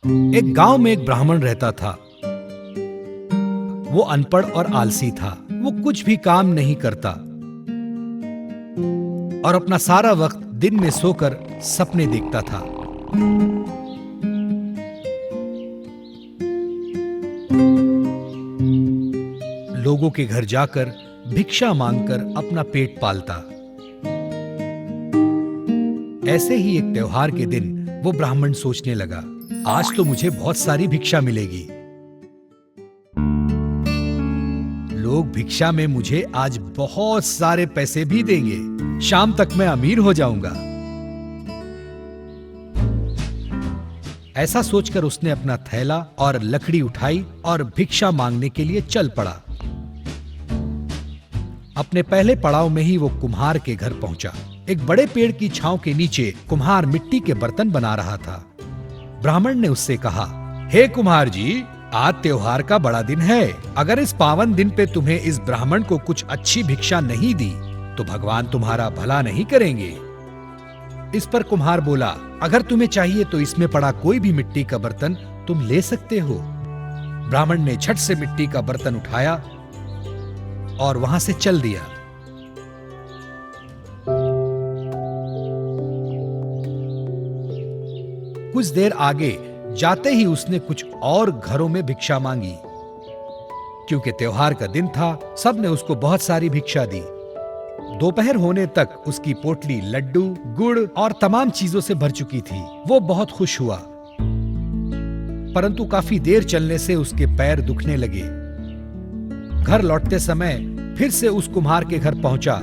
एक गांव में एक ब्राह्मण रहता था। वो अनपढ़ और आलसी था। वो कुछ भी काम नहीं करता और अपना सारा वक्त दिन में सोकर सपने देखता था। लोगों के घर जाकर भिक्षा मांगकर अपना पेट पालता। ऐसे ही एक त्योहार के दिन वो ब्राह्मण सोचने लगा, आज तो मुझे बहुत सारी भिक्षा मिलेगी। लोग भिक्षा में मुझे आज बहुत सारे पैसे भी देंगे। शाम तक मैं अमीर हो जाऊंगा। ऐसा सोचकर उसने अपना थैला और लकड़ी उठाई और भिक्षा मांगने के लिए चल पड़ा। अपने पहले पड़ाव में ही वो कुम्हार के घर पहुंचा। एक बड़े पेड़ की छांव के नीचे कुम्हार मिट्टी के बर्तन बना रहा था। ब्राह्मण ने उससे कहा, हे कुम्हार जी, आज त्योहार का बड़ा दिन है। अगर इस पावन दिन पे तुम्हें इस ब्राह्मण को कुछ अच्छी भिक्षा नहीं दी तो भगवान तुम्हारा भला नहीं करेंगे। इस पर कुम्हार बोला, अगर तुम्हें चाहिए तो इसमें पड़ा कोई भी मिट्टी का बर्तन तुम ले सकते हो। ब्राह्मण ने झट से मिट्टी का बर्तन उठाया और वहां से चल दिया। कुछ देर आगे जाते ही उसने कुछ और घरों में भिक्षा मांगी। क्योंकि त्योहार का दिन था, सबने उसको बहुत सारी भिक्षा दी। दोपहर होने तक उसकी पोटली लड्डू, गुड़ और तमाम चीजों से भर चुकी थी। वो बहुत खुश हुआ, परंतु काफी देर चलने से उसके पैर दुखने लगे। घर लौटते समय फिर से उस कुम्हार के घर पहुंचा।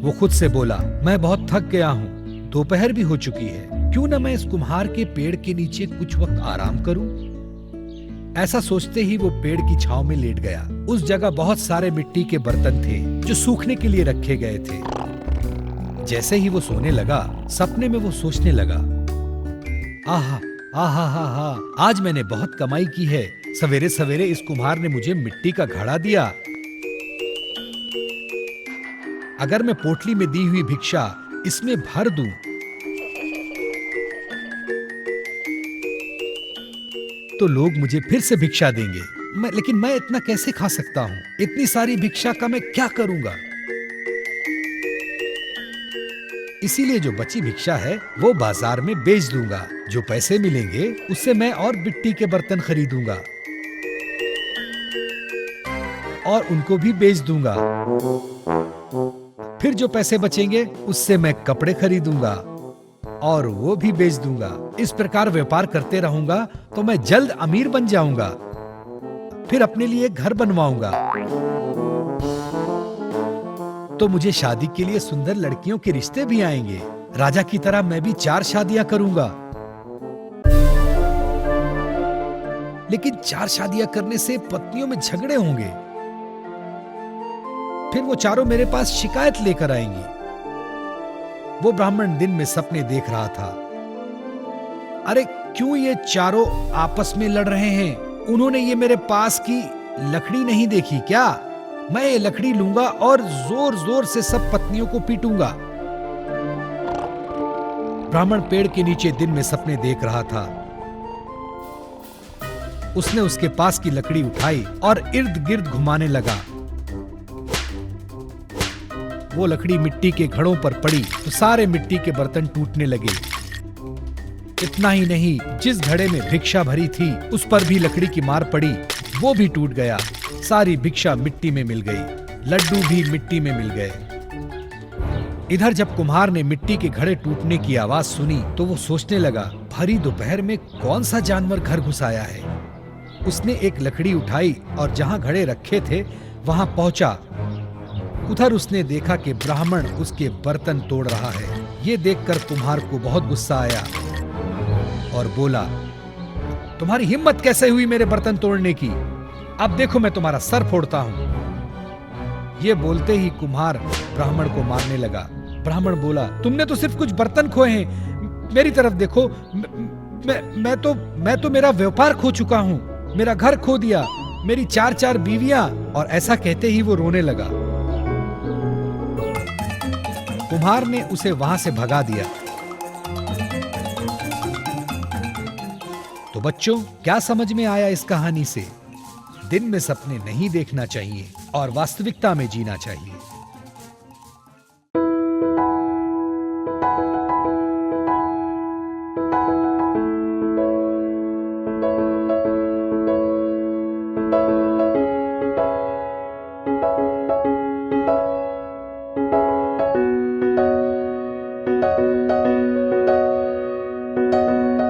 वो खुद से बोला, मैं बहुत थक गया हूं, दोपहर भी हो चुकी है, क्यों न मैं इस कुम्हार के पेड़ के नीचे कुछ वक्त आराम करूं। ऐसा सोचते ही वो पेड़ की छांव में लेट गया। उस जगह बहुत सारे मिट्टी के बर्तन थे जो सूखने के लिए रखे गए थे। जैसे ही वो सोने लगा, सपने में वो सोचने लगा, आहा आहा हा हा, आज मैंने बहुत कमाई की है। सवेरे सवेरे इस कुम्हार ने मुझे मिट्टी का घड़ा दिया। अगर मैं पोटली में दी हुई भिक्षा इसमें भर दूं तो लोग मुझे फिर से भिक्षा देंगे। लेकिन मैं इतना कैसे खा सकता हूं? इतनी सारी भिक्षा का मैं क्या करूंगा? इसीलिए जो बची भिक्षा है वो बाजार में बेच दूंगा। जो पैसे मिलेंगे उससे मैं और मिट्टी के बर्तन खरीदूंगा और उनको भी बेच दूंगा। फिर जो पैसे बचेंगे उससे मैं कपड़े खरीदूंगा और वो भी बेच दूंगा। इस प्रकार व्यापार करते रहूंगा तो मैं जल्द अमीर बन जाऊंगा। फिर अपने लिए घर बनवाऊंगा तो मुझे शादी के लिए सुंदर लड़कियों के रिश्ते भी आएंगे। राजा की तरह मैं भी 4 शादियां करूंगा। लेकिन 4 शादियां करने से पत्नियों में झगड़े होंगे। फिर वो चारों मेरे पास शिकायत लेकर आएंगी। वो ब्राह्मण दिन में सपने देख रहा था। अरे क्यों ये चारों आपस में लड़ रहे हैं? उन्होंने ये मेरे पास की लकड़ी नहीं देखी क्या? मैं ये लकड़ी लूंगा और जोर जोर से सब पत्नियों को पीटूंगा। ब्राह्मण पेड़ के नीचे दिन में सपने देख रहा था। उसने उसके पास की लकड़ी उठाई और इर्द गिर्द घुमाने लगा। वो लकड़ी मिट्टी के घड़ों पर पड़ी तो सारे मिट्टी के बर्तन टूटने लगे। इतना ही नहीं, जिस घड़े में भिक्षा भरी थी उस पर भी लकड़ी की मार पड़ी, वो भी टूट गया। सारी भिक्षा मिट्टी में मिल गई, लड्डू भी मिट्टी में मिल गए। इधर जब कुम्हार ने मिट्टी के घड़े टूटने की आवाज सुनी तो वो सोचने लगा, भरी दोपहर में कौन सा जानवर घर घुस आया है। उसने एक लकड़ी उठाई और जहां घड़े रखे थे वहां पहुंचा। उधर उसने देखा कि ब्राह्मण उसके बर्तन तोड़ रहा है। ये देखकर कुम्हार को बहुत गुस्सा आया और बोला, तुम्हारी हिम्मत कैसे हुई मेरे बर्तन तोड़ने की? अब देखो मैं तुम्हारा सर फोड़ता हूं। ये बोलते ही कुम्हार ब्राह्मण को मारने लगा। ब्राह्मण बोला, तुमने तो सिर्फ कुछ बर्तन खोए हैं, मेरी तरफ देखो। मैं तो मेरा व्यापार खो चुका हूं, मेरा घर खो दिया, मेरी 4 बीवियां। और ऐसा कहते ही वो रोने लगा। कुम्हार ने उसे वहां से भगा दिया। तो बच्चों, क्या समझ में आया इस कहानी से? दिन में सपने नहीं देखना चाहिए और वास्तविकता में जीना चाहिए।